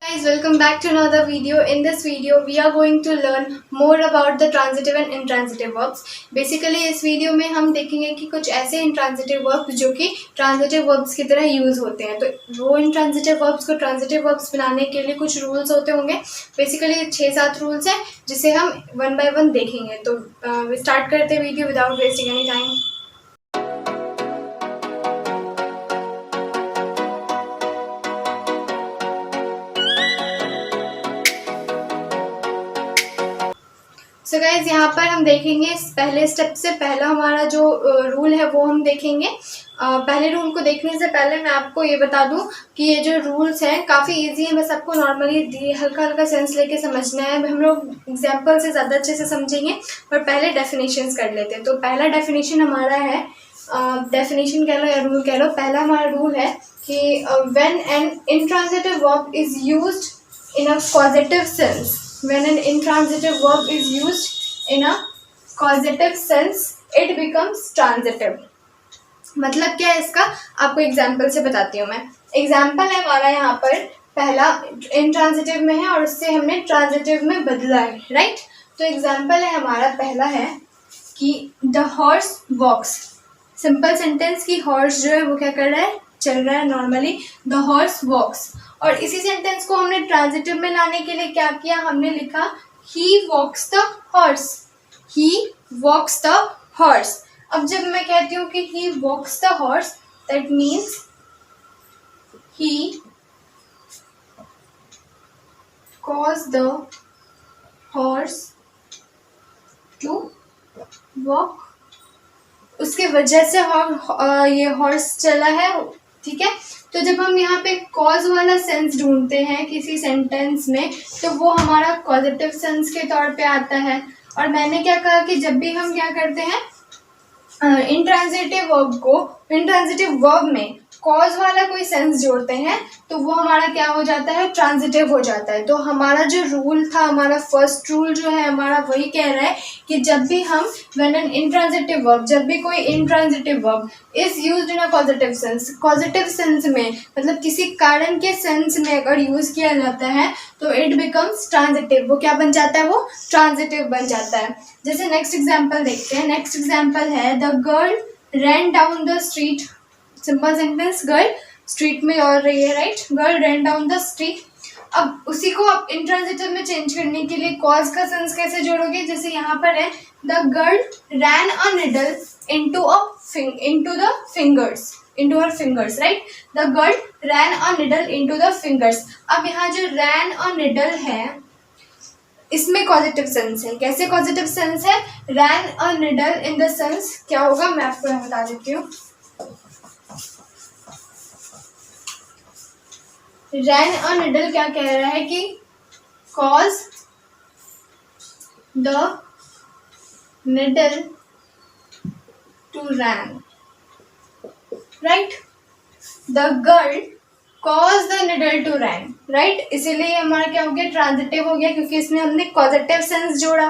Guys, welcome back to another video. In this video, we are going to learn more about the transitive and intransitive verbs. Basically, इस video में हम देखेंगे कि कुछ ऐसे intransitive verbs जो कि transitive verbs की तरह यूज़ होते हैं. तो वो intransitive verbs को transitive verbs बनाने के लिए कुछ रूल्स होते होंगे. बेसिकली 6-7 रूल्स हैं जिसे हम वन बाय वन देखेंगे. तो स्टार्ट करते हैं video without wasting any time. So guys यहाँ पर हम देखेंगे पहले स्टेप से पहला हमारा जो रूल है वो हम देखेंगे. पहले रूल को देखने से पहले मैं आपको ये बता दूं कि ये जो रूल्स हैं काफ़ी इजी हैं. बस आपको नॉर्मली हल्का हल्का सेंस लेके समझना है. हम लोग एग्जाम्पल से ज़्यादा अच्छे से समझेंगे. पर पहले डेफिनेशंस कर लेते हैं. तो पहला डेफिनेशन हमारा है, डेफिनेशन कह लो या रूल कह लो. पहला हमारा रूल है कि when an intransitive verb is used in a positive sense, when an intransitive verb is used in a causative sense, it becomes transitive. मतलब क्या है इसका, आपको एग्जाम्पल से बताती हूँ मैं. एग्जाम्पल है हमारा यहाँ पर पहला इंट्रांजिटिव में है और उससे हमने ट्रांजिटिव में बदला है, राइट. तो एग्जाम्पल है हमारा पहला है कि the horse walks. Simple sentence की हॉर्स जो है वो क्या कर रहा है, चल रहा है नॉर्मली. द हॉर्स वॉक्स. और इसी सेंटेंस को हमने ट्रांजिटिव में लाने के लिए क्या किया, हमने लिखा he walks the horse. He walks the horse. अब जब मैं कहती हूँ कि he walks the horse, that means he cause the horse to walk. उसके वजह से ये हॉर्स चला है, ठीक है. तो जब हम यहाँ पे कॉज वाला सेंस ढूंढते हैं किसी सेंटेंस में, तो वो हमारा पॉजिटिव सेंस के तौर पे आता है. और मैंने क्या कहा कि जब भी हम क्या करते हैं इंट्रांजिटिव वर्ब में कॉज वाला कोई सेंस जोड़ते हैं तो वो हमारा क्या हो जाता है, ट्रांजिटिव हो जाता है. तो हमारा जो रूल था, हमारा फर्स्ट रूल जो है हमारा वही कह रहा है कि जब भी हम व्हेन एन इंट्रांजिटिव वर्ब, जब भी कोई intransitive verb is used in a positive sense में, मतलब किसी कारण के सेंस में अगर यूज किया जाता है तो इट बिकम्स ट्रांजिटिव. वो क्या बन जाता है, वो ट्रांजिटिव बन जाता है. जैसे नेक्स्ट एग्जाम्पल देखते हैं. नेक्स्ट एग्जाम्पल है the girl rain down the street. Simple sentence, girl street में और रही है, right. Girl rain down the street. अब उसी को आप इंट्रांजिटिव में चेंज करने के लिए कॉज का सेंस कैसे जोड़ोगे, जैसे यहाँ पर है the girl ran a needle into the fingers, right. The girl ran a needle into the fingers. अब यहाँ जो रैन अ निडल है इसमें पॉजिटिव सेंस है. कैसे पॉजिटिव सेंस है, ran a needle in the sense क्या होगा मैं आपको यहाँ बता देती हूँ. रैन अ निडल क्या कह रहा है कि cause the needle to ran, right. The girl cause the needle to ran, right. इसीलिए हमारा क्या हो गया, ट्रांजिटिव हो गया, क्योंकि इसमें हमने पॉजिटिव सेंस जोड़ा.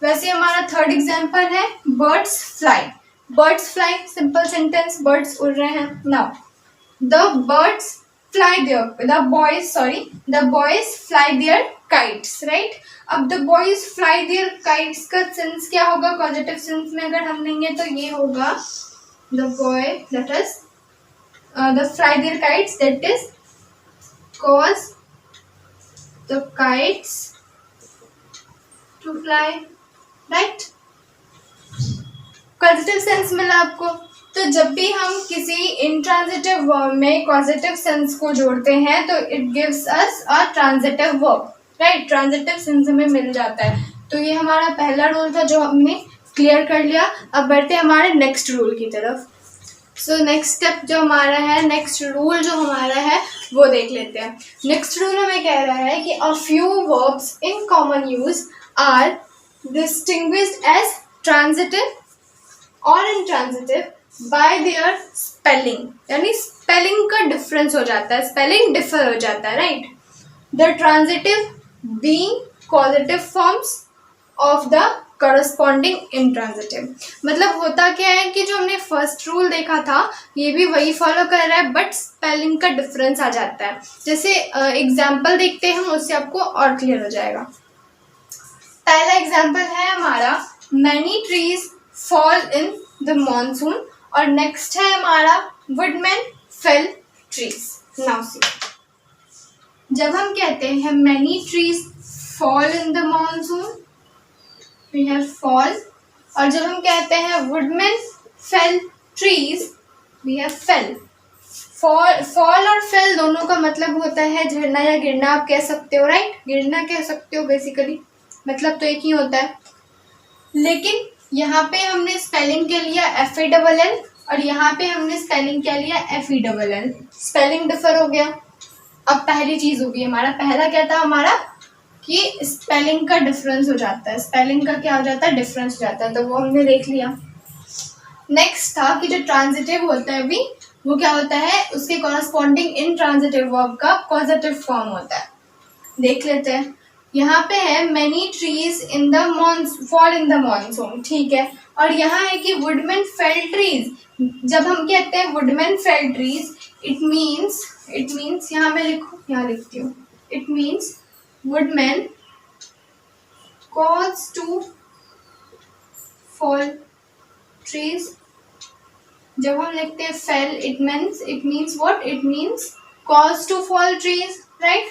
वैसे हमारा थर्ड एग्जाम्पल है birds fly. Birds fly, simple sentence, birds उड़ रहे हैं. Now the birds fly the boys fly their kites, right. अब the boys fly their kites का सेंस क्या होगा, पॉजिटिव सेंस में अगर हम लेंगे तो ये होगा the fly their kites, that is cause the kites to fly, right. Positive sense मिला आपको. तो जब भी हम किसी इंट्रांजिटिव वर्ब में पॉजिटिव सेंस को जोड़ते हैं तो it gives us a transitive verb, right. Transitive sense हमें मिल जाता है. तो ये हमारा पहला रूल था जो हमने क्लियर कर लिया. अब बढ़ते हैं हमारे नेक्स्ट रूल की तरफ. सो नेक्स्ट स्टेप जो हमारा है, नेक्स्ट रूल जो हमारा है वो देख लेते हैं. नेक्स्ट रूल हमें कह रहा है कि a few verbs in common use are distinguished as transitive और इंट्रांजिटिव बाय देयर स्पेलिंग. यानी स्पेलिंग का डिफरेंस हो जाता है, स्पेलिंग डिफर हो जाता है, right. The transitive being positive forms of the corresponding intransitive. मतलब होता क्या है कि जो हमने फर्स्ट रूल देखा था ये भी वही फॉलो कर रहा है, बट स्पेलिंग का डिफरेंस आ जाता है। जैसे एग्जाम्पल देखते हैं हम, उससे आपको और क्लियर हो जाएगा। पहला एग्जाम्पल है हमारा many trees fall in the monsoon, और नेक्स्ट है हमारा woodman fell trees. Now see, जब हम कहते हैं many trees fall in the monsoon, we have fall, और जब हम कहते हैं woodman fell trees, we have fell. Fall और फेल दोनों का मतलब होता है झड़ना या गिरना, आप कह सकते हो, राइट? गिरना कह सकते हो, बेसिकली मतलब तो एक ही होता है। लेकिन यहाँ पे हमने स्पेलिंग के लिया FALL और यहाँ पे हमने स्पेलिंग क्या लिया FELL। स्पेलिंग डिफर हो गया। अब पहली चीज होगी हमारा, पहला क्या था हमारा कि स्पेलिंग का डिफरेंस हो जाता है। स्पेलिंग का क्या हो जाता है? डिफरेंस हो जाता है, तो वो हमने देख लिया। नेक्स्ट था कि जो ट्रांजिटिव होता है अभी, वो क्या होता है, उसके कॉरस्पॉन्डिंग इनट्रांजिटिव वर्ब का पॉजिटिव फॉर्म होता है। देख लेते हैं। यहाँ पे है many trees in the fall in the monsoon, ठीक है। और यहाँ है कि वुडमैन फेल ट्रीज। जब हम कहते हैं woodman fell trees, it means यहाँ मैं लिखूँ, यहाँ लिखती हूँ, it means woodman cause to fall trees। जब हम लिखते हैं fell, it means what? It means cause to fall trees, right?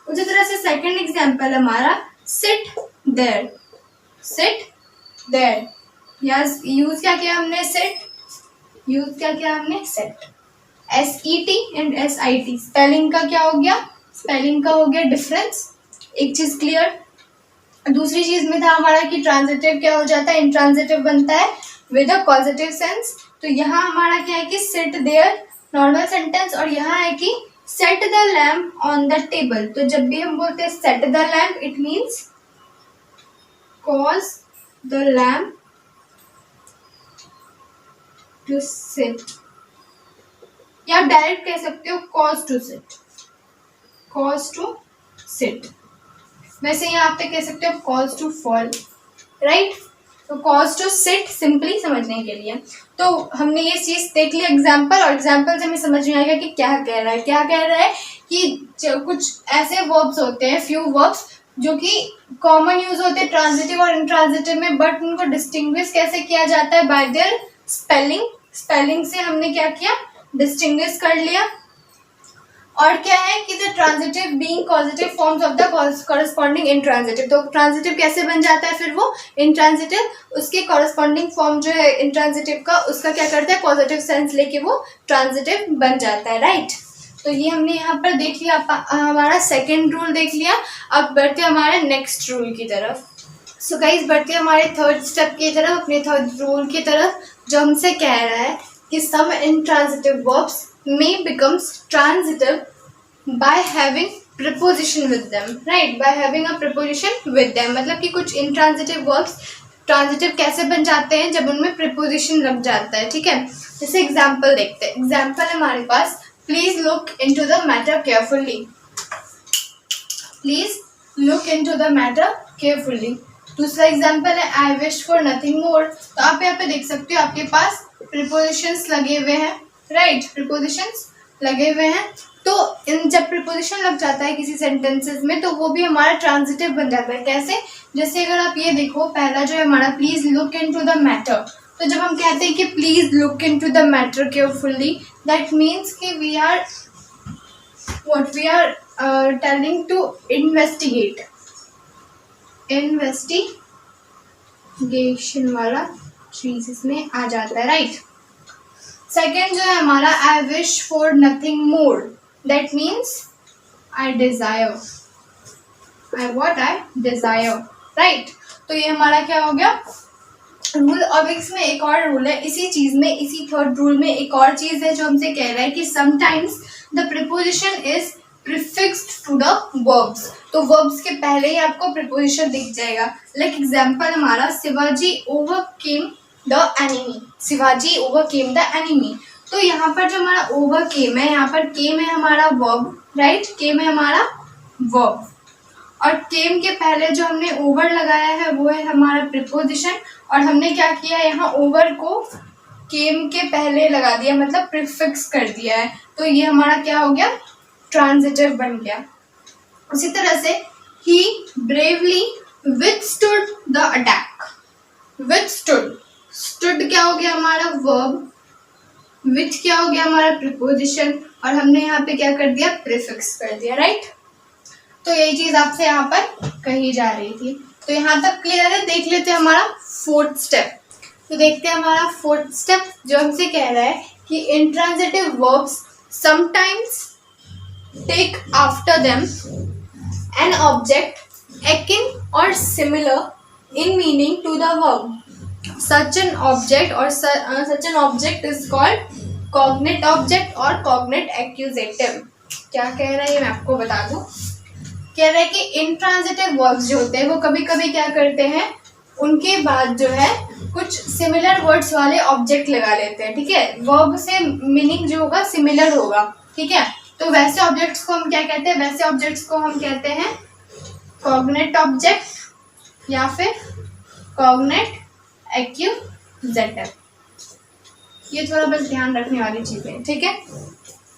उसी तरह से सेकंड एग्जाम्पल हमारा sit there। यस, यूज क्या किया हमने? set। SET and SIT। Spelling का क्या हो गया? स्पेलिंग का हो गया डिफरेंस। एक चीज क्लियर। दूसरी चीज में था हमारा कि ट्रांजिटिव क्या हो जाता है? इंट्रांजिटिव बनता है विद अ पॉजिटिव सेंस। तो यहाँ हमारा क्या है कि सिट देयर, नॉर्मल सेंटेंस, और यहाँ है कि set the lamp on the table. तो जब भी हम बोलते हैं set the lamp, it means cause the lamp to sit, या आप डायरेक्ट कह सकते हो कॉज टू सिट। वैसे यहाँ पे कह सकते हो कॉज टू फॉल, राइट? तो कॉज टू सिट सिंपली समझने के लिए। तो हमने ये चीज देख ली एग्जाम्पल, और एग्जाम्पल से हमें समझ में आएगा कि क्या कह रहा है कि कुछ ऐसे वर्ब्स होते हैं, फ्यू वर्ब्स जो कि कॉमन यूज होते हैं ट्रांजिटिव और इंट्रांजिटिव में, बट उनको डिस्टिंग्विश कैसे किया जाता है? बाय देयर स्पेलिंग से हमने क्या किया? डिस्टिंग्विश कर लिया। और क्या है कि the transitive being positive forms of the corresponding intransitive. तो ट्रांजिटिव कैसे बन जाता है फिर वो? इंट्रांजिटिव, उसके कॉरस्पॉन्डिंग फॉर्म जो है इंट्रांजिटिव का, उसका क्या करता है? पॉजिटिव सेंस लेके वो ट्रांजिटिव बन जाता है, राइट? तो ये हमने यहाँ पर देख लिया, हमारा सेकेंड रूल देख लिया। अब बढ़ते हमारे नेक्स्ट रूल की तरफ। सो गाइस, बढ़ते हमारे थर्ड स्टेप की तरफ, अपने थर्ड रूल की तरफ, जो हमसे कह रहा है कि सम intransitive verbs may becomes transitive by having preposition with them, right? By having a preposition with them, मतलब कि कुछ intransitive verbs ट्रांजिटिव कैसे बन जाते हैं? जब उनमें preposition लग जाता है, ठीक है। जैसे एग्जाम्पल देखते हैं। एग्जाम्पल है हमारे पास, please look into the matter carefully. Please look into the matter carefully. दूसरा एग्जाम्पल है I wish for nothing more. तो आप यहाँ पे देख सकते हो आपके पास प्रीपोजिशंस लगे हुए हैं, राइट? प्रीपोजिशंस लगे हुए हैं। तो इन जब प्रीपोजिशन लग जाता है किसी सेंटेंसेस में, तो वो भी हमारा ट्रांजिटिव बन जाता है। कैसे? जैसे अगर आप ये देखो, पहला जो है हमारा please look into the matter. तो जब हम कहते हैं कि please look into the matter carefully, that means कि we are telling to investigate. Investigation वाला चीज इसमें आ जाता है, राइट? सेकेंड जो है हमारा आई wish for nothing more, that means I Dzire, right? तो ये हमारा क्या हो गया? रूल। अब इसमें एक और रूल है, इसी चीज में, इसी थर्ड रूल में एक और चीज है जो हमसे कह रहा है कि sometimes the preposition is prefixed to the verbs. तो वर्ब्स के पहले ही आपको प्रीपोजिशन दिख जाएगा। लाइक एग्जाम्पल हमारा Shivaji overcame the enemy. Shivaji overcame the enemy. तो यहाँ पर जो हमारा ओवरकेम है, यहाँ पर केम है हमारा वर्ब, राइट? केम है हमारा वर्ब। और केम के पहले जो हमने ओवर लगाया है वो है हमारा प्रीपोजिशन, और हमने क्या किया है यहाँ ओवर को केम के पहले लगा दिया, मतलब प्रीफिक्स कर दिया है, तो ये हमारा क्या हो गया, ट्रांजिटिव बन गया। उसी तरह से ही ब्रेवली विथस्टूड द अटैक। विथस्टूड, स्टूड क्या हो गया हमारा वर्ब, विथ क्या हो गया हमारा प्रीपोजिशन, और हमने यहाँ पे क्या कर दिया, प्रीफिक्स कर दिया, राइट। तो यही चीज आपसे यहाँ पर कही जा रही थी। तो यहाँ तक क्लियर है। देख लेते हैं हमारा फोर्थ स्टेप। तो देखते हैं हमारा फोर्थ स्टेप जो हमसे कह रहा है कि intransitive verbs sometimes take after them an object akin or similar in meaning to the verb. Such an object is called cognate object or cognate accusative. क्या कह रहा है ये मैं आपको बता दूं। कह रहा है कि इंट्रांजिटिव वर्ब्स जो होते हैं वो कभी कभी क्या करते हैं, उनके बाद जो है कुछ सिमिलर वर्ड्स वाले ऑब्जेक्ट लगा लेते हैं, ठीक है। वर्ब से मीनिंग जो होगा सिमिलर होगा, ठीक है। तो वैसे ऑब्जेक्ट्स को हम क्या कहते हैं, वैसे ऑब्जेक्ट्स को हम कहते हैं कॉग्नेट ऑब्जेक्ट या फिर कॉग्नेट एक्यूजेटिव। ये थोड़ा बस ध्यान रखने वाली चीजें, ठीक है।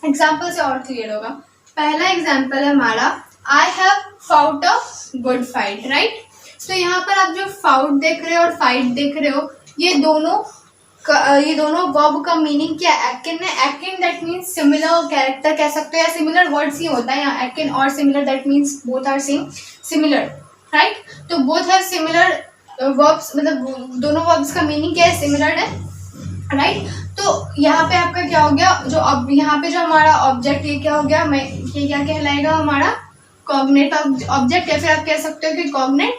एग्जाम्पल से और क्लियर होगा। पहला एग्जाम्पल है हमारा I have fought a good fight, right. तो यहाँ पर आप जो फाउट देख रहे हो और फाइट देख रहे हो, ये दोनों वर्ब का मीनिंग क्या है, एकिन है। Eakin that means similar character कह सकते हो या सिमिलर वर्ड्स ही होता है यहाँ। एकिन और similar that means both are same, similar, right. तो बोथ हैव सिमिलर वर्ब्स, मतलब दोनों वर्ब्स का मीनिंग क्या है, सिमिलर है, राइट। तो यहाँ पे आपका क्या हो गया, जो अब यहाँ पे जो हमारा ऑब्जेक्ट ये क्या हो गया, ये क्या कहलाएगा हमारा कॉग्नेट ऑब्जेक्ट, या फिर आप कह सकते हो कि कॉग्नेट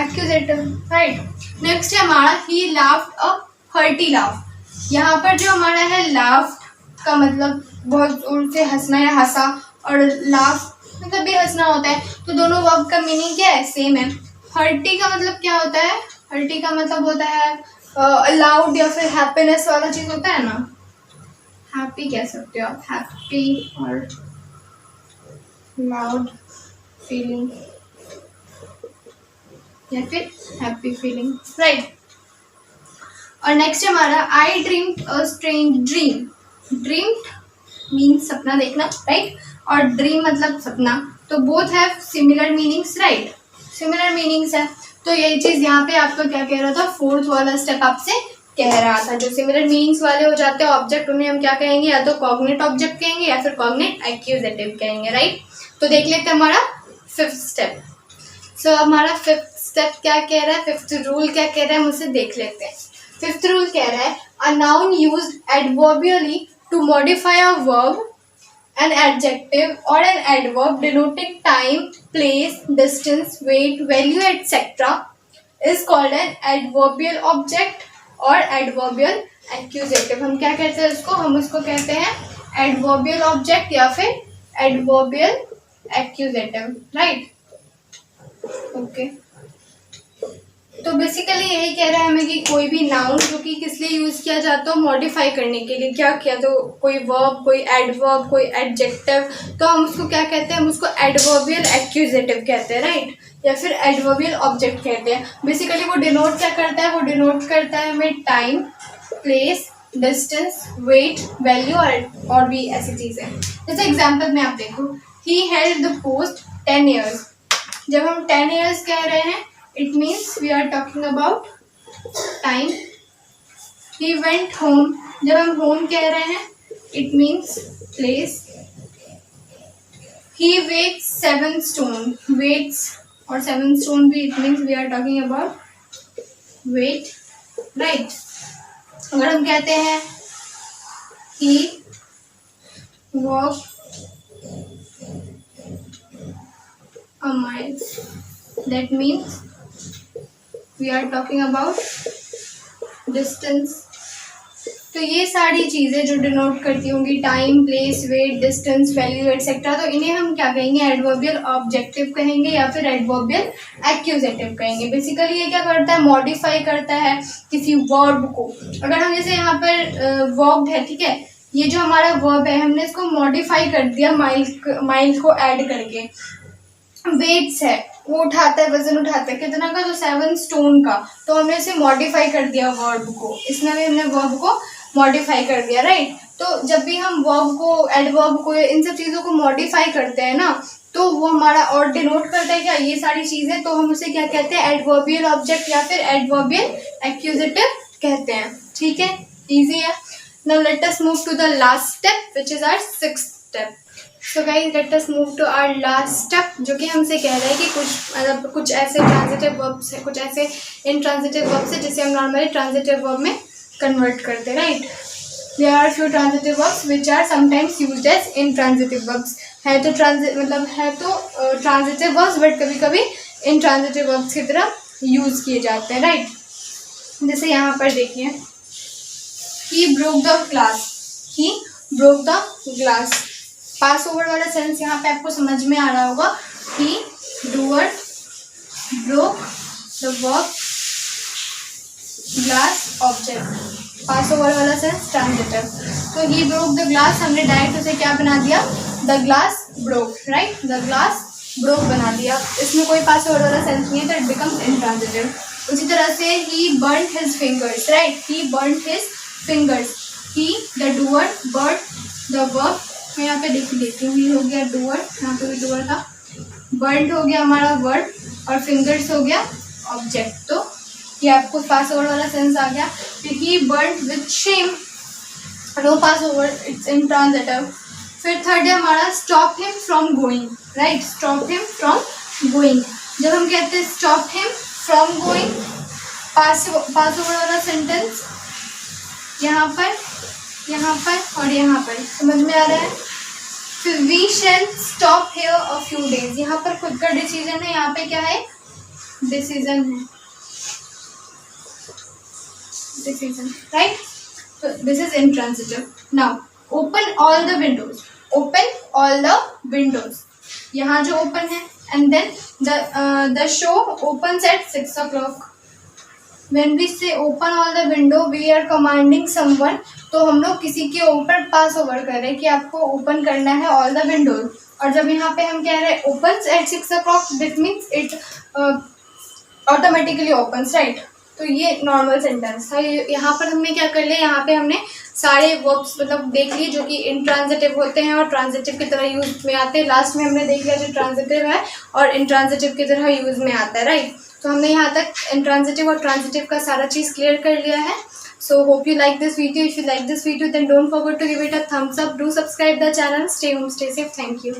एक्यूजेटिव, राइट। नेक्स्ट है हमारा ही लाफ्ड अ हर्टी लाफ। यहाँ पर जो हमारा है लाफ्ड का मतलब बहुत जोर से हंसना या हंसा, और लाफ मतलब भी हंसना होता है, तो दोनों वर्ब का मीनिंग क्या है, सेम है। हर्टी का मतलब क्या होता है, हर्टी का मतलब होता है लाउड या फिर हैप्पीनेस वाला चीज होता है ना, हैप्पी कह सकते हो आप, हैप्पी और लाउड फीलिंग या फिर हैप्पी फीलिंग, राइट। और नेक्स्ट हमारा आई dreamed a strange dream. Dreamed means सपना देखना, राइट, और ड्रीम मतलब सपना, तो both have similar meanings, right, similar meanings है। तो यही चीज यहाँ पे आपको क्या कह रहा था, फोर्थ वाला स्टेप आपसे कह रहा था, जो सिमिलर मीनिंग्स वाले हो जाते हैं ऑब्जेक्ट, उन्हें हम क्या कहेंगे, या तो कॉग्नेट ऑब्जेक्ट कहेंगे या फिर कॉग्नेट एक्यूजेटिव कहेंगे, राइट। तो देख लेते हैं हमारा फिफ्थ स्टेप। सो हमारा फिफ्थ स्टेप क्या कह रहा है, फिफ्थ रूल क्या कह रहा है, मुझसे देख लेते हैं। फिफ्थ रूल कह रहा है a noun used adverbially to modify a verb, an adjective or an adverb denoting time, place, distance, weight, value, etc. is called an adverbial object or adverbial accusative. हम क्या कहते हैं उसको, हम उसको कहते हैं adverbial object या फिर adverbial accusative, right? Okay. तो बेसिकली यही कह रहा है हमें कि कोई भी नाउन जो कि किस लिए यूज किया जाता है, मॉडिफाई करने के लिए क्या किया, तो कोई वर्ब, कोई एडवर्ब, कोई एडजेक्टिव, तो हम उसको क्या कहते हैं, हम उसको एडवर्बियल एक्यूजेटिव कहते हैं, राइट, या फिर एडवर्बियल ऑब्जेक्ट कहते हैं। बेसिकली वो डिनोट क्या करता है, वो डिनोट करता है हमें time, place, distance, weight, value और भी ऐसी चीजें। जैसे एग्जाम्पल में आप देखो, he held the post 10 years। जब हम 10 years कह रहे हैं, it means we are talking about time. He went home, जब हम home कह रहे हैं, it means place. He weighs 7 stone, weights और 7 stone भी it means we are talking about weight, right? अगर हम कहते हैं he walked a mile, that means we are talking about distance. तो ये सारी चीज़ें जो डिनोट करती होंगी time, place, weight, distance, value etcetera, तो इन्हें हम क्या कहेंगे, एडवर्बियल ऑब्जेक्टिव कहेंगे या फिर एडवर्बियल एक्यूजेटिव कहेंगे। बेसिकली ये क्या करता है, मॉडिफाई करता है किसी वर्ब को। अगर हम जैसे यहाँ पर वर्ब है, ठीक है, ये जो हमारा वर्ब है हमने इसको मॉडिफाई कर दिया माइल को ऐड करके, वेट्स है, वो उठाता है, वजन उठाता है कितना का, तो 7 स्टोन का। तो हमने इसे मॉडिफाई कर दिया वर्ब को, इसमें भी हमने वर्ब को मॉडिफाई कर दिया, राइट। तो जब भी हम वर्ब को, एडवर्ब को, इन सब चीज़ों को मॉडिफाई करते हैं ना, तो वो हमारा और डिनोट करता है क्या, ये सारी चीज़ें, तो हम उसे क्या कहते हैं, एडवर्बियल ऑब्जेक्ट या फिर एडवर्बियल एक्यूजेटिव कहते हैं। ठीक है, इजी है। Now let us move to the last step which is our 6th step. So guys let us move to our last step, जो कि हमसे कह रहा है कि कुछ ऐसे ट्रांजिटिव वर्ब्स है, कुछ ऐसे इनट्रांजिटिव वर्ब्स है जिसे हम नॉर्मली ट्रांजिटिव वर्ब में कन्वर्ट करते हैं, right. There are few transitive verbs which are sometimes used as intransitive verbs. है तो ट्रांजिटिव वर्ब्स, बट कभी कभी इनट्रांजिटिव वर्ब्स की तरह यूज किए जाते हैं, राइट। जैसे यहाँ पर देखिए, he broke the glass, he broke the glass. Pass over वाला सेंस यहाँ पे आपको समझ में आ रहा होगा। He doer broke the verb glass object, pass over वाला सेंस ट्रांजिटिव। तो ही ब्रोक द ग्लास, हमने डायरेक्ट उसे क्या बना दिया, the glass broke, right, the glass broke बना दिया। इसमें कोई पास ओवर वाला सेंस नहीं है, तो इट बिकम्स इनट्रांजिटिव। उसी तरह से he burned his fingers, right, he burned his fingers. He the doer burned the verb, मैं यहाँ पे लिख लेती हूँ, ये हो गया डूअर, यहाँ पे भी डूअर था, बर्न्ड हो गया हमारा वर्ब, और फिंगर्स हो गया ऑब्जेक्ट। तो ये आपको पास ओवर वाला सेंस आ गया। He burned with shame, no pass over, it's intransitive. फिर थर्ड है हमारा stop him from going, right, stop him from going. जब हम कहते हैं stop him from going, pass over वाला सेंटेंस यहाँ पर और यहाँ पर, समझ में आ रहा है। फिर we shall stop here a few days, यहाँ पर खुद का डिसीजन है, यहाँ पे क्या है, डिसीजन है, decision, right. So this is intransitive. Now open all the windows. Open all the windows. यहाँ जो open है, and then the show opens at 6 o'clock. When we say open all the window, we are commanding someone. तो हम लोग किसी के ऊपर पास over कर रहे हैं कि आपको ओपन करना है all the windows. और जब यहाँ पे हम कह रहे हैं opens at 6 o'clock, that means it automatically opens, right? तो ये नॉर्मल सेंटेंस था। यहाँ पर हमने क्या कर लिया, यहाँ पे हमने सारे वर्ब्स मतलब देख लिए जो कि इनट्रांजिटिव होते हैं और ट्रांजिटिव की तरह यूज में आते हैं। लास्ट में हमने देख लिया जो ट्रांजिटिव है और इनट्रांजिटिव की तरह यूज में आता है, राइट। तो हमने यहाँ तक इनट्रांजिटिव और ट्रांजिटिव का सारा चीज़ क्लियर कर लिया है। So hope you like this video. If you like this video then don't forget to give it a thumbs up, do subscribe the channel, stay home, stay safe, thank you.